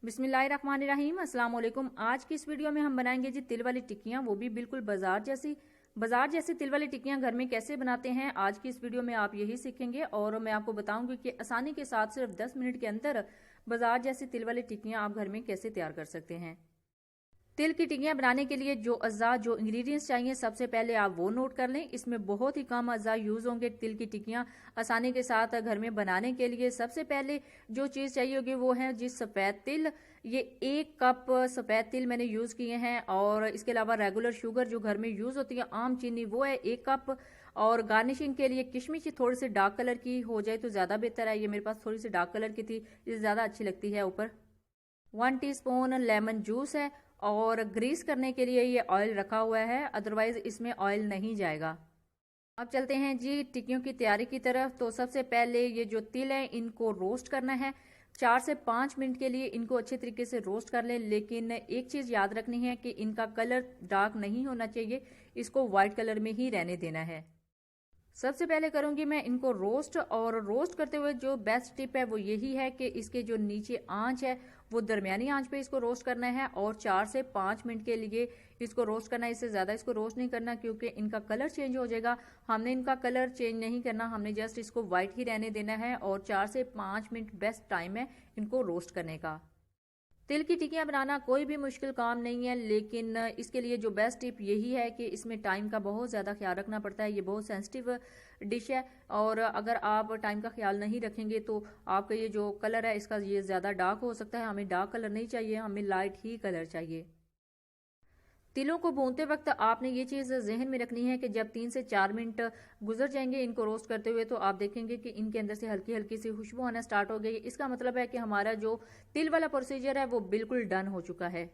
बिस्मिल्लाहिर्रहमानिर्रहीम अस्सलाम वालेकुम। आज की इस वीडियो में हम बनाएंगे जी तिल वाली टिक्कियाँ, वो भी बिल्कुल बाजार जैसी तिल वाली टिक्कियाँ घर में कैसे बनाते हैं। आज की इस वीडियो में आप यही सीखेंगे और मैं आपको बताऊंगी कि आसानी के साथ सिर्फ 10 मिनट के अंदर बाजार जैसी तिल वाली टिक्कियाँ आप घर में कैसे तैयार कर सकते हैं। तिल की टिक्कियाँ बनाने के लिए जो इंग्रेडिएंट्स चाहिए सबसे पहले आप वो नोट कर लें। इसमें बहुत ही कम अज्जा यूज़ होंगे तिल की टिक्कियाँ आसानी के साथ घर में बनाने के लिए। सबसे पहले जो चीज़ चाहिए होगी वो है जी सफ़ेद तिल। ये 1 कप सफ़ेद तिल मैंने यूज़ किए हैं और इसके अलावा रेगुलर शुगर जो घर में यूज़ होती है आम चीनी वो है 1 कप। और गार्निशिंग के लिए किशमिश थोड़ी सी डार्क कलर की हो जाए तो ज़्यादा बेहतर है। ये मेरे पास थोड़ी सी डार्क कलर की थी, ये ज़्यादा अच्छी लगती है। ऊपर 1 टीस्पून लेमन जूस है और ग्रीस करने के लिए ये ऑयल रखा हुआ है, अदरवाइज इसमें ऑयल नहीं जाएगा। अब चलते हैं जी टिक्कियों की तैयारी की तरफ। तो सबसे पहले ये जो तिल है इनको रोस्ट करना है। 4 से 5 मिनट के लिए इनको अच्छे तरीके से रोस्ट कर लें, लेकिन एक चीज़ याद रखनी है कि इनका कलर डार्क नहीं होना चाहिए, इसको वाइट कलर में ही रहने देना है। सबसे पहले करूंगी मैं इनको रोस्ट, और रोस्ट करते हुए जो बेस्ट टिप है वो यही है कि इसके जो नीचे आंच है वो दरमियानी आंच पे इसको रोस्ट करना है और 4 से 5 मिनट के लिए इसको रोस्ट करना है। इससे ज़्यादा इसको रोस्ट नहीं करना क्योंकि इनका कलर चेंज हो जाएगा। हमने इनका कलर चेंज नहीं करना, हमने जस्ट इसको वाइट ही रहने देना है और 4 से 5 मिनट बेस्ट टाइम है इनको रोस्ट करने का। तिल की टिक्कियाँ बनाना कोई भी मुश्किल काम नहीं है, लेकिन इसके लिए जो बेस्ट टिप यही है कि इसमें टाइम का बहुत ज़्यादा ख्याल रखना पड़ता है। ये बहुत सेंसिटिव डिश है और अगर आप टाइम का ख्याल नहीं रखेंगे तो आपका ये जो कलर है इसका ये ज़्यादा डार्क हो सकता है। हमें डार्क कलर नहीं चाहिए, हमें लाइट ही कलर चाहिए। तिलों को भूनते वक्त आपने ये चीज़ जहन में रखनी है कि जब 3 से 4 मिनट गुजर जाएंगे इनको रोस्ट करते हुए तो आप देखेंगे कि इनके अंदर से हल्की हल्की सी खुशबू आना स्टार्ट हो गई। इसका मतलब है कि हमारा जो तिल वाला प्रोसीजर है वो बिल्कुल डन हो चुका है।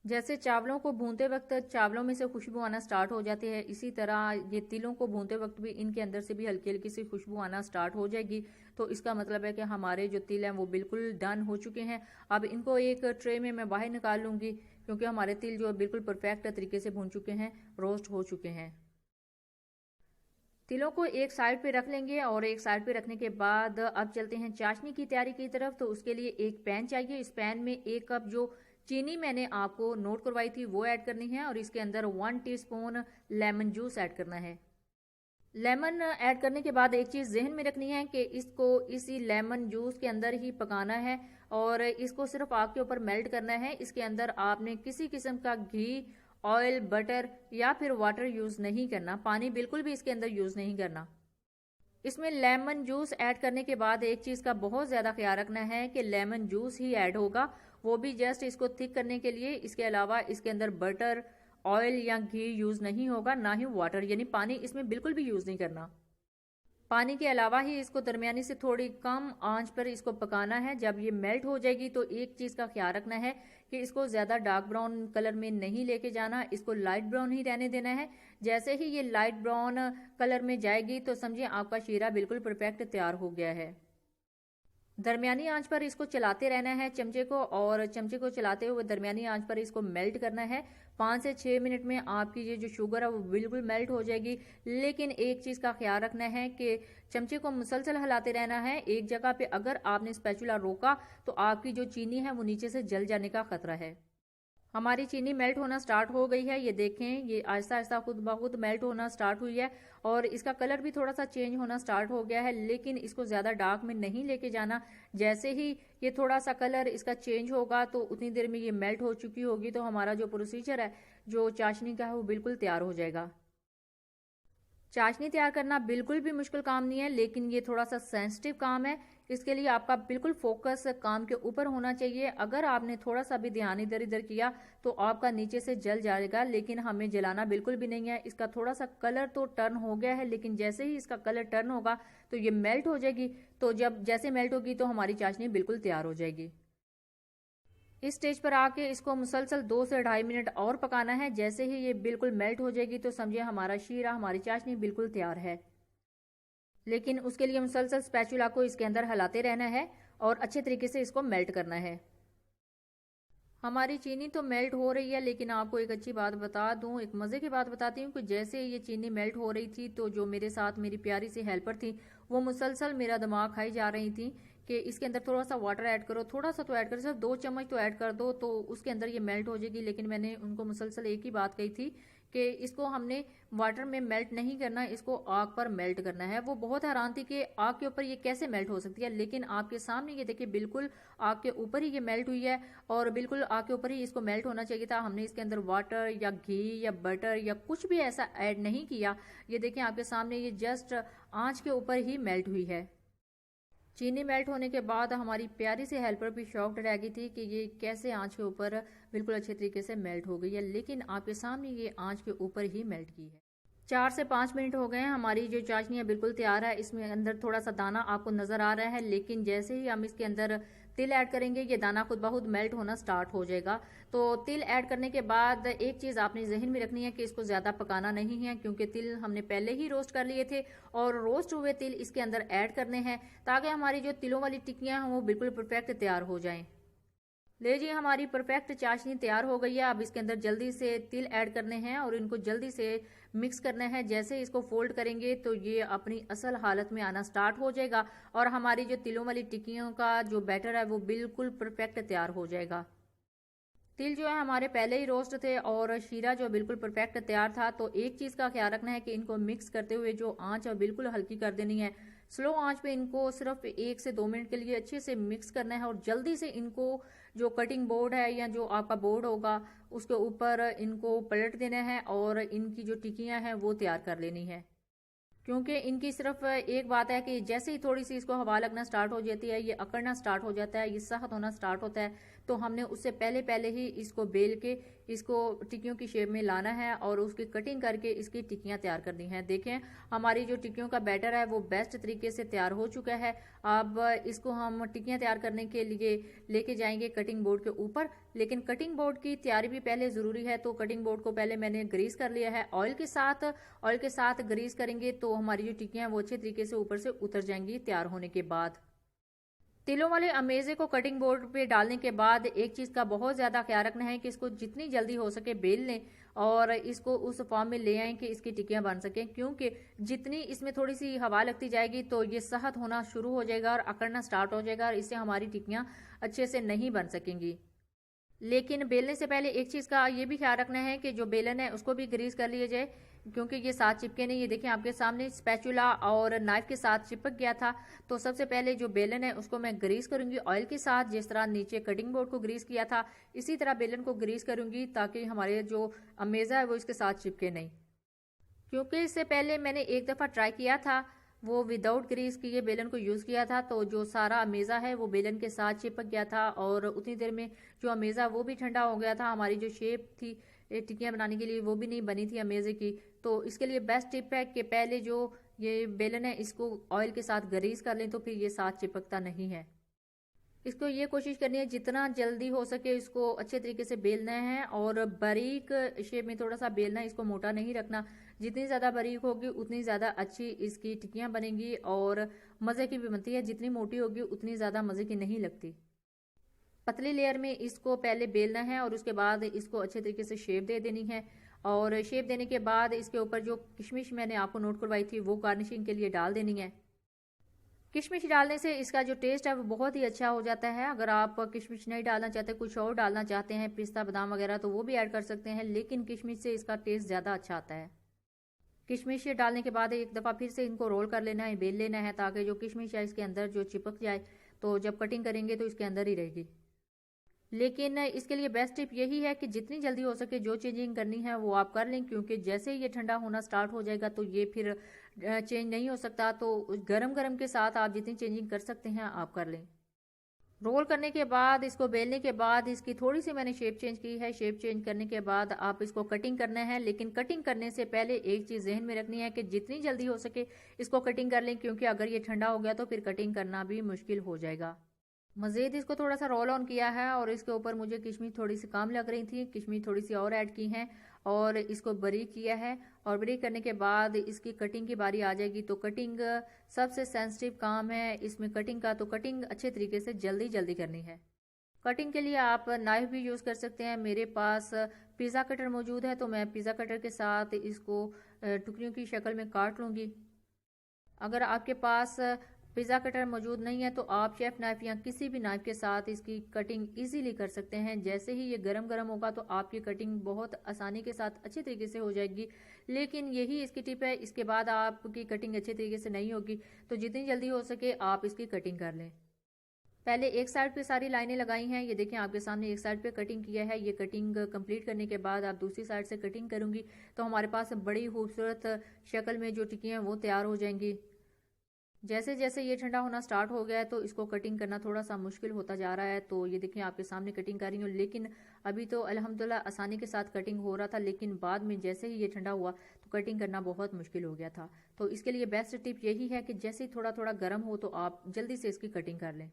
जैसे चावलों को भूनते वक्त चावलों में से खुशबू आना स्टार्ट हो जाती है, इसी तरह ये तिलों को भूनते वक्त भी इनके अंदर से भी हल्की हल्की सी खुशबू आना स्टार्ट हो जाएगी। तो इसका मतलब है कि हमारे जो तिल हैं वो बिल्कुल डन हो चुके हैं। अब इनको एक ट्रे में मैं बाहर निकाल लूँगी क्योंकि हमारे तिल जो बिल्कुल परफेक्ट तरीके से भून चुके हैं, रोस्ट हो चुके हैं। तिलों को एक साइड पे रख लेंगे और एक साइड पे रखने के बाद अब चलते हैं चाशनी की तैयारी की तरफ। तो उसके लिए एक पैन चाहिए। इस पैन में 1 कप जो चीनी मैंने आपको नोट करवाई थी वो ऐड करनी है और इसके अंदर 1 टीस्पून लेमन जूस ऐड करना है। लेमन ऐड करने के बाद एक चीज़ जहन में रखनी है कि इसको इसी लेमन जूस के अंदर ही पकाना है और इसको सिर्फ आग के ऊपर मेल्ट करना है। इसके अंदर आपने किसी किस्म का घी, ऑयल, बटर या फिर वाटर यूज़ नहीं करना, पानी बिल्कुल भी इसके अंदर यूज़ नहीं करना। इसमें लेमन जूस ऐड करने के बाद एक चीज़ का बहुत ज़्यादा ख्याल रखना है कि लेमन जूस ही ऐड होगा, वो भी जस्ट इसको थिक करने के लिए। इसके अलावा इसके अंदर बटर, ऑयल या घी यूज़ नहीं होगा, ना ही वाटर, यानी पानी इसमें बिल्कुल भी यूज़ नहीं करना। पानी के अलावा ही इसको दरमियानी से थोड़ी कम आंच पर इसको पकाना है। जब ये मेल्ट हो जाएगी तो एक चीज़ का ख्याल रखना है कि इसको ज़्यादा डार्क ब्राउन कलर में नहीं लेके जाना, इसको लाइट ब्राउन ही रहने देना है। जैसे ही ये लाइट ब्राउन कलर में जाएगी तो समझिए आपका शीरा बिल्कुल परफेक्ट तैयार हो गया है। दरमियानी आंच पर इसको चलाते रहना है चमचे को, और चमचे को चलाते हुए दरमियानी आंच पर इसको मेल्ट करना है। 5 से 6 मिनट में आपकी ये जो शुगर है वो बिल्कुल मेल्ट हो जाएगी। लेकिन एक चीज़ का ख्याल रखना है कि चमचे को मुसलसल हिलाते रहना है एक जगह पे। अगर आपने स्पैचुला रोका तो आपकी जो चीनी है वो नीचे से जल जाने का खतरा है। हमारी चीनी मेल्ट होना स्टार्ट हो गई है, ये देखें ये आहिस्ता आहिस्ता खुद ब खुद मेल्ट होना स्टार्ट हुई है और इसका कलर भी थोड़ा सा चेंज होना स्टार्ट हो गया है। लेकिन इसको ज़्यादा डार्क में नहीं लेके जाना। जैसे ही ये थोड़ा सा कलर इसका चेंज होगा तो उतनी देर में ये मेल्ट हो चुकी होगी, तो हमारा जो प्रोसीजर है जो चाशनी का है वो बिल्कुल तैयार हो जाएगा। चाशनी तैयार करना बिल्कुल भी मुश्किल काम नहीं है, लेकिन ये थोड़ा सा सेंसिटिव काम है। इसके लिए आपका बिल्कुल फोकस काम के ऊपर होना चाहिए। अगर आपने थोड़ा सा भी ध्यान इधर इधर किया तो आपका नीचे से जल जाएगा, लेकिन हमें जलाना बिल्कुल भी नहीं है। इसका थोड़ा सा कलर तो टर्न हो गया है, लेकिन जैसे ही इसका कलर टर्न होगा तो ये मेल्ट हो जाएगी। तो जब जैसे मेल्ट होगी तो हमारी चाशनी बिल्कुल तैयार हो जाएगी। इस स्टेज पर आके इसको मुसलसल 2 से 2.5 मिनट और पकाना है। जैसे ही ये बिल्कुल मेल्ट हो जाएगी तो समझिए हमारा शीरा, हमारी चाशनी बिल्कुल तैयार है। लेकिन उसके लिए मुसलसल स्पैचुला को इसके अंदर हिलाते रहना है और अच्छे तरीके से इसको मेल्ट करना है। हमारी चीनी तो मेल्ट हो रही है, लेकिन आपको एक अच्छी बात बता दूं, एक मज़े की बात बताती हूँ कि जैसे ये चीनी मेल्ट हो रही थी तो जो मेरे साथ मेरी प्यारी सी हेल्पर थी वो मुसलसल मेरा दिमाग खाई जा रही थी कि इसके अंदर थोड़ा सा वाटर ऐड करो, थोड़ा सा तो ऐड करो, सिर्फ 2 चम्मच तो ऐड कर दो तो उसके अंदर ये मेल्ट हो जाएगी। लेकिन मैंने उनको मुसलसल एक ही बात कही थी कि इसको हमने वाटर में मेल्ट नहीं करना, इसको आग पर मेल्ट करना है। वो बहुत हैरान थी कि आग के ऊपर ये कैसे मेल्ट हो सकती है, लेकिन आपके सामने ये देखिए बिल्कुल आग के ऊपर ही ये मेल्ट हुई है और बिल्कुल आग के ऊपर ही इसको मेल्ट होना चाहिए था। हमने इसके अंदर वाटर या घी या बटर या कुछ भी ऐसा ऐड नहीं किया। ये देखें आपके सामने ये जस्ट आंच के ऊपर ही मेल्ट हुई है। चीनी मेल्ट होने के बाद हमारी प्यारी सी हेल्पर भी शॉक्ड रह गई थी कि ये कैसे आंच के ऊपर बिल्कुल अच्छे तरीके से मेल्ट हो गई है, लेकिन आपके सामने ये आंच के ऊपर ही मेल्ट की है। 4 से 5 मिनट हो गए हैं, हमारी जो चाशनी है बिल्कुल तैयार है। इसमें अंदर थोड़ा सा दाना आपको नजर आ रहा है, लेकिन जैसे ही हम इसके अंदर तिल ऐड करेंगे ये दाना खुद ब खुद मेल्ट होना स्टार्ट हो जाएगा। तो तिल ऐड करने के बाद एक चीज़ आपने जहन में रखनी है कि इसको ज़्यादा पकाना नहीं है, क्योंकि तिल हमने पहले ही रोस्ट कर लिए थे और रोस्ट हुए तिल इसके अंदर ऐड करने हैं ताकि हमारी जो तिलों वाली टिक्कियाँ हैं वो बिल्कुल परफेक्ट तैयार हो जाएं। ले जी, हमारी परफेक्ट चाशनी तैयार हो गई है। अब इसके अंदर जल्दी से तिल ऐड करने हैं और इनको जल्दी से मिक्स करना है। जैसे इसको फोल्ड करेंगे तो ये अपनी असल हालत में आना स्टार्ट हो जाएगा और हमारी जो तिलों वाली टिक्कियों का जो बैटर है वो बिल्कुल परफेक्ट तैयार हो जाएगा। तिल जो है हमारे पहले ही रोस्ट थे और शीरा जो बिल्कुल परफेक्ट तैयार था। तो एक चीज़ का ख्याल रखना है कि इनको मिक्स करते हुए जो आंच है बिल्कुल हल्की कर देनी है। स्लो आंच पे इनको सिर्फ 1 से 2 मिनट के लिए अच्छे से मिक्स करना है और जल्दी से इनको जो कटिंग बोर्ड है या जो आपका बोर्ड होगा उसके ऊपर इनको पलट देना है और इनकी जो टिक्कियाँ हैं वो तैयार कर लेनी है। क्योंकि इनकी सिर्फ एक बात है कि जैसे ही थोड़ी सी इसको हवा लगना स्टार्ट हो जाती है, ये अकड़ना स्टार्ट हो जाता है, ये सख्त होना स्टार्ट होता है, तो हमने उससे पहले पहले ही इसको बेल के इसको टिक्कियों की शेप में लाना है और उसकी कटिंग करके इसकी टिक्कियां तैयार करनी है। देखें हमारी जो टिक्कियों का बैटर है वो बेस्ट तरीके से तैयार हो चुका है। अब इसको हम टिक्कियां तैयार करने के लिए लेके जाएंगे कटिंग बोर्ड के ऊपर, लेकिन कटिंग बोर्ड की तैयारी भी पहले ज़रूरी है। तो कटिंग बोर्ड को पहले मैंने ग्रीस कर लिया है ऑयल के साथ ग्रीस करेंगे तो हमारी जो टिक्कियां हैं वो अच्छे तरीके से ऊपर से उतर जाएंगी तैयार होने के बाद। तिलों वाले अमेजे को कटिंग बोर्ड पे डालने के बाद एक चीज़ का बहुत ज़्यादा ख्याल रखना है कि इसको जितनी जल्दी हो सके बेल लें और इसको उस फॉर्म में ले आएं कि इसकी टिक्कियां बन सकें, क्योंकि जितनी इसमें थोड़ी सी हवा लगती जाएगी तो ये सख्त होना शुरू हो जाएगा और अकड़ना स्टार्ट हो जाएगा और इससे हमारी टिक्कियां अच्छे से नहीं बन सकेंगी। लेकिन बेलने से पहले एक चीज़ का ये भी ख्याल रखना है कि जो बेलन है उसको भी ग्रीस कर लिया जाए, क्योंकि ये साथ चिपके नहीं। ये देखिए आपके सामने स्पैचुला और नाइफ के साथ चिपक गया था। तो सबसे पहले जो बेलन है उसको मैं ग्रीस करूंगी ऑयल के साथ, जिस तरह नीचे कटिंग बोर्ड को ग्रीस किया था इसी तरह बेलन को ग्रीस करूंगी ताकि हमारे जो अमेज़ा है वो इसके साथ चिपके नहीं। क्योंकि इससे पहले मैंने एक दफ़ा ट्राई किया था, वो विदाउट ग्रीस किए बेलन को यूज़ किया था, तो जो सारा अमेज़ा है वो बेलन के साथ चिपक गया था और उतनी देर में जो अमेज़ा वो भी ठंडा हो गया था। हमारी जो शेप थी टिक्कियाँ बनाने के लिए वो भी नहीं बनी थी अमेज़े की। तो इसके लिए बेस्ट टिप है कि पहले जो ये बेलन है इसको ऑयल के साथ ग्रीस कर लें तो फिर ये साथ चिपकता नहीं है। इसको ये कोशिश करनी है जितना जल्दी हो सके इसको अच्छे तरीके से बेलना है और बारीक शेप में थोड़ा सा बेलना है, इसको मोटा नहीं रखना। जितनी ज़्यादा बारीक होगी उतनी ज़्यादा अच्छी इसकी टिक्कियाँ बनेंगी और मज़े की भी बनती है। जितनी मोटी होगी उतनी ज़्यादा मज़े की नहीं लगती। पतली लेयर में इसको पहले बेलना है और उसके बाद इसको अच्छे तरीके से शेप दे देनी है और शेप देने के बाद इसके ऊपर जो किशमिश मैंने आपको नोट करवाई थी वो गार्निशिंग के लिए डाल देनी है। किशमिश डालने से इसका जो टेस्ट है वो बहुत ही अच्छा हो जाता है। अगर आप किशमिश नहीं डालना चाहते, कुछ और डालना चाहते हैं, पिस्ता बादाम वगैरह, तो वो भी ऐड कर सकते हैं, लेकिन किशमिश से इसका टेस्ट ज़्यादा अच्छा आता है। किशमिश डालने के बाद एक दफ़ा फिर से इनको रोल कर लेना है, बेल लेना है ताकि जो किशमिश है इसके अंदर जो चिपक जाए, तो जब कटिंग करेंगे तो इसके अंदर ही रहेगी। लेकिन इसके लिए बेस्ट टिप यही है कि जितनी जल्दी हो सके जो चेंजिंग करनी है वो आप कर लें, क्योंकि जैसे ही ये ठंडा होना स्टार्ट हो जाएगा तो ये फिर चेंज नहीं हो सकता। तो गरम गरम के साथ आप जितनी चेंजिंग कर सकते हैं आप कर लें। रोल करने के बाद इसको बेलने के बाद इसकी थोड़ी सी मैंने शेप चेंज की है। शेप चेंज करने के बाद आप इसको कटिंग करना है, लेकिन कटिंग करने से पहले एक चीज़ जहन में रखनी है कि जितनी जल्दी हो सके इसको कटिंग कर लें, क्योंकि अगर ये ठंडा हो गया तो फिर कटिंग करना भी मुश्किल हो जाएगा। मज़ीद इसको थोड़ा सा रोल ऑन किया है और इसके ऊपर मुझे किशमिश थोड़ी सी कम लग रही थी, किशमिश थोड़ी सी और ऐड की हैं और इसको बारीक किया है। और बारीक करने के बाद इसकी कटिंग की बारी आ जाएगी। तो कटिंग सबसे सेंसिटिव काम है इसमें कटिंग का, तो कटिंग अच्छे तरीके से जल्दी जल्दी करनी है। कटिंग के लिए आप नाइफ भी यूज़ कर सकते हैं। मेरे पास पिज़्ज़ा कटर मौजूद है तो मैं पिज़्ज़ा कटर के साथ इसको टुकड़ियों की शक्ल में काट लूँगी। अगर आपके पास पिज़्ज़ा कटर मौजूद नहीं है तो आप शेफ नाइफ या किसी भी नाइफ के साथ इसकी कटिंग इजीली कर सकते हैं। जैसे ही ये गरम गरम होगा तो आपकी कटिंग बहुत आसानी के साथ अच्छे तरीके से हो जाएगी। लेकिन यही इसकी टिप है, इसके बाद आपकी कटिंग अच्छे तरीके से नहीं होगी, तो जितनी जल्दी हो सके आप इसकी कटिंग कर लें। पहले एक साइड पे सारी लाइनें लगाई हैं, ये देखें आपके सामने एक साइड पे कटिंग किया है। ये कटिंग कंप्लीट करने के बाद आप दूसरी साइड से कटिंग करूंगी तो हमारे पास बड़ी खूबसूरत शक्ल में जो टिक्कियाँ हैं वो तैयार हो जाएंगी। जैसे जैसे ये ठंडा होना स्टार्ट हो गया है तो इसको कटिंग करना थोड़ा सा मुश्किल होता जा रहा है। तो ये देखिए आपके सामने कटिंग कर रही हूँ, लेकिन अभी तो अल्हम्दुलिल्लाह आसानी के साथ कटिंग हो रहा था, लेकिन बाद में जैसे ही ये ठंडा हुआ तो कटिंग करना बहुत मुश्किल हो गया था। तो इसके लिए बेस्ट टिप यही है कि जैसे ही थोड़ा थोड़ा गर्म हो तो आप जल्दी से इसकी कटिंग कर लें।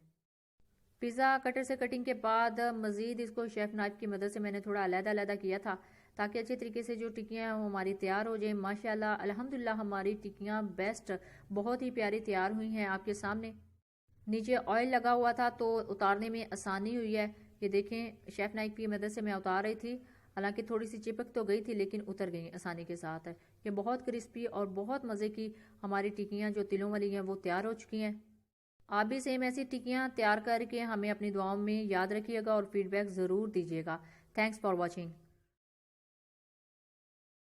पिज़्ज़ा कटर से कटिंग के बाद मज़ीद इसको शेफ़ नाइफ की मदद से मैंने थोड़ा अलग-अलग किया था ताकि अच्छे तरीके से जो टिक्कियाँ हैं वो हमारी तैयार हो जाए। माशाल्लाह अल्हम्दुलिल्लाह हमारी टिक्कियाँ बेस्ट बहुत ही प्यारी तैयार हुई हैं आपके सामने। नीचे ऑयल लगा हुआ था तो उतारने में आसानी हुई है। ये देखें शेफ़ नाइफ की मदद से मैं उतार रही थी, हालांकि थोड़ी सी चिपक तो गई थी लेकिन उतर गई आसानी के साथ। ये बहुत क्रिस्पी और बहुत मज़े की हमारी टिक्कियाँ जो तिलों वाली हैं वो तैयार हो चुकी हैं। आप भी सेम ऐसी टिक्कियाँ तैयार करके हमें अपनी दुआओं में याद रखिएगा और फीडबैक ज़रूर दीजिएगा। Thanks for watching.